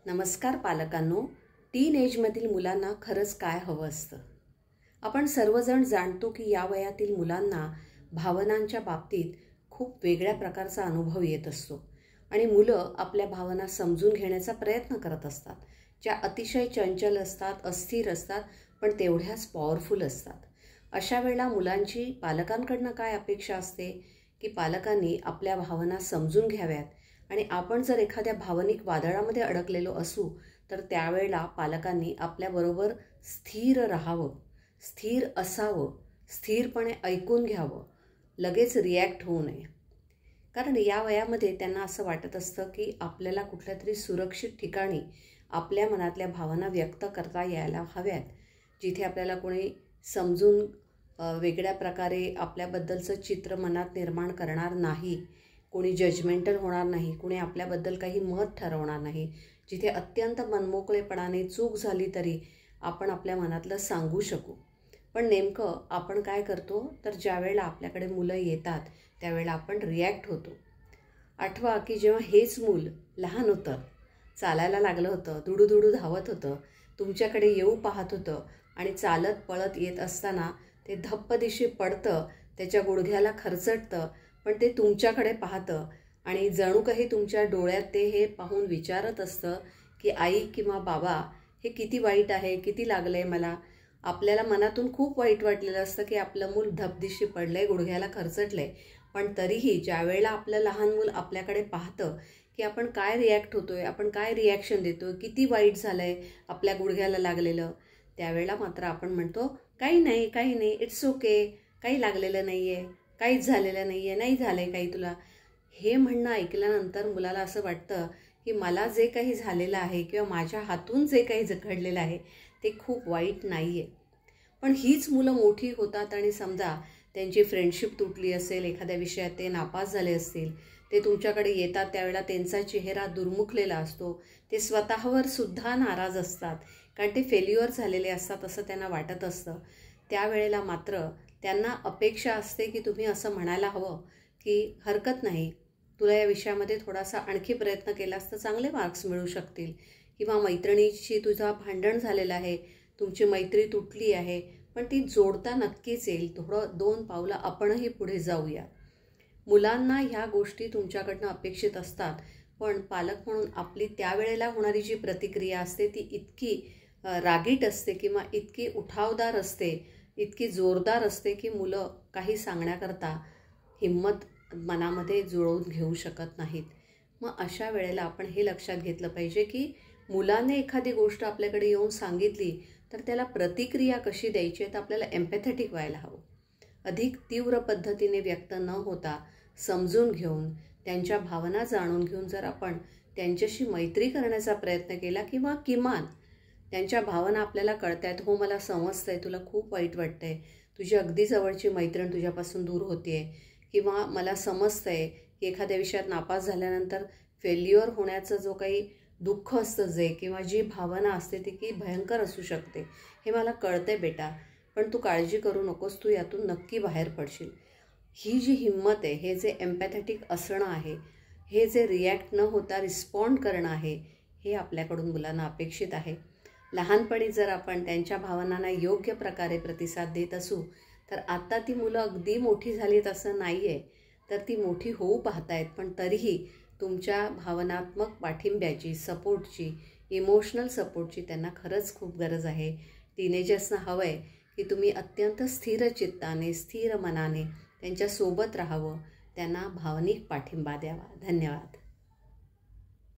नमस्कार पालकांनो, टीन एजमधील मुलांना खरंच काय हवं असतं? आपण सर्वजण जाणतो की या वयातील मुलांना भावनांच्या बाबतीत खूप वेगळ्या प्रकारचा अनुभव येत असतो आणि मुलं आपल्या भावना समजून घेण्याचा प्रयत्न करत असतात, ज्या अतिशय चंचल असतात, अस्थिर असतात, पण तेवढ्याच पॉवरफुल असतात. अशा वेळेला मुलांची पालकांकडनं काय अपेक्षा असते की पालकांनी आपल्या भावना समजून घ्याव्यात आणि आपण जर एखाद्या भावनिक वादळामध्ये अडकलेलो असू तर त्यावेळेला पालकांनी आपल्याबरोबर स्थिर राहावं, स्थिर असावं, स्थिरपणे ऐकून घ्यावं, लगेच रिॲक्ट होऊ नये. कारण या वयामध्ये त्यांना असं वाटत असतं की आपल्याला कुठल्या तरी सुरक्षित ठिकाणी आपल्या मनातल्या भावना व्यक्त करता यायला हव्यात, जिथे आपल्याला कोणी समजून वेगळ्या प्रकारे आपल्याबद्दलचं चित्र मनात निर्माण करणार नाही, कोणी जजमेंटल होणार नाही, कोणी आपल्याबद्दल काही मत ठरवणार नाही, जिथे अत्यंत मनमोकळेपणाने चूक झाली तरी आपण आपल्या मनातलं सांगू शकू. पण नेमकं आपण काय करतो तर ज्यावेळेला आपल्याकडे मुलं येतात त्यावेळेला आपण रिॲक्ट होतो. आठवा की जेव्हा हेच मूल लहान होतं, चालायला लागलं होतं, दुडूदुडू धावत होतं, तुमच्याकडे येऊ पाहत होतं आणि चालत पळत येत असताना ते धप्पदिशी पडतं, त्याच्या गुडघ्याला खरचटतं, पण ते तुमच्याकडे पाहतं आणि जणू काही तुमच्या डोळ्यात ते हे पाहून विचारत असतं की आई किंवा बाबा हे किती वाईट आहे, किती लागलं आहे मला. आपल्याला मनातून खूप वाईट वाटलेलं असतं की आपलं मूल धपदिशी पडलं आहे, गुडघ्याला खरचटलं आहे, पण तरीही ज्यावेळेला आपलं लहान मूल आपल्याकडे पाहतं की आपण काय रिॲक्ट होतो आहे, आपण काय रिॲक्शन देतो आहे, किती वाईट झालं आहे आपल्या गुडघ्याला लागलेलं, त्यावेळेला मात्र आपण म्हणतो काही नाही, काही नाही, इट्स ओके, काही लागलेलं नाही आहे, काहीच झालेलं नाही आहे, नाही झालं आहे काही तुला. हे म्हणणं ऐकल्यानंतर मुलाला असं वाटतं की मला जे काही झालेलं आहे किंवा माझ्या हातून जे काही घडलेलं आहे ते खूप वाईट नाही आहे. पण हीच मुलं मोठी होतात आणि समजा त्यांची फ्रेंडशिप तुटली असेल, एखाद्या विषयात ते नापास झाले असतील, ते तुमच्याकडे येतात त्यावेळेला त्यांचा चेहरा दुर्मुखलेला असतो, ते स्वतःवर सुद्धा नाराज असतात कारण ते फेल्युअर झालेले असतात असं त्यांना वाटत असतं. त्यावेळेला मात्र त्यांना अपेक्षा असते की तुम्ही असं म्हणायला हवं की हरकत नाही, तुला या विषयामध्ये थोडासा आणखी प्रयत्न केलास तर चांगले मार्क्स मिळू शकतील, किंवा मैत्रिणीशी तुझा भांडण झालेलं आहे, तुमची मैत्री तुटली आहे, पण ती जोडता नक्कीच येईल, थोडं 2 पावलं आपणही पुढे जाऊया. मुलांना ह्या गोष्टी तुमच्याकडनं अपेक्षित असतात, पण पालक म्हणून आपली त्यावेळेला होणारी जी प्रतिक्रिया असते ती इतकी रागीट असते किंवा इतकी उठावदार असते, इतकी जोरदार असते की मुलं काही सांगण्याकरता हिम्मत मनामध्ये जुळवून घेऊ शकत नाहीत. मग अशा वेळेला आपण हे लक्षात घेतलं पाहिजे की मुलाने एखादी गोष्ट आपल्याकडे येऊन सांगितली तर त्याला प्रतिक्रिया कशी द्यायची आहे तर आपल्याला एम्पॅथेटिक व्हायला हवं. अधिक तीव्र पद्धतीने व्यक्त न होता समजून घेऊन, त्यांच्या भावना जाणून घेऊन जर आपण त्यांच्याशी मैत्री करण्याचा प्रयत्न केला किंवा किमान त्यांच्या भावना आपल्याला कळतायत, हो मला समजतंय, तुला खूप वाईट वाटतंय, तुझी अगदी जवळची मैत्रीण तुझ्यापासून दूर होतीये, किंवा मला समजतंय की एखाद्या विषयात नापास झाल्यानंतर फेल्युअर होण्याचं जो काही दुःख असतं जे किंवा जी भावना असते ती की भयंकर असू शकते, हे मला कळतंय बेटा, पण तू काळजी करू नकोस, तू यातून नक्की बाहेर पडशील. ही जी हिंमत आहे, हे जे एम्पॅथेटिक असणं आहे, हे जे रिॲक्ट न होता रिस्पॉन्ड करणं आहे, हे आपल्याकडून मुलांना अपेक्षित आहे. लहानपणी जर आपण त्यांच्या भावनांना योग्य प्रकारे प्रतिसाद देत असू तर आता ती मुलं अगदी मोठी झालीत असं नाही आहे, तर ती मोठी होऊ पाहतायत, पण तरीही तुमच्या भावनात्मक पाठिंब्याची, सपोर्टची, इमोशनल सपोर्टची त्यांना खरंच खूप गरज आहे. टीनेजर्सना हवं आहे की तुम्ही अत्यंत स्थिर चित्ताने, स्थिर मनाने त्यांच्यासोबत राहावं, त्यांना भावनिक पाठिंबा द्यावा. धन्यवाद.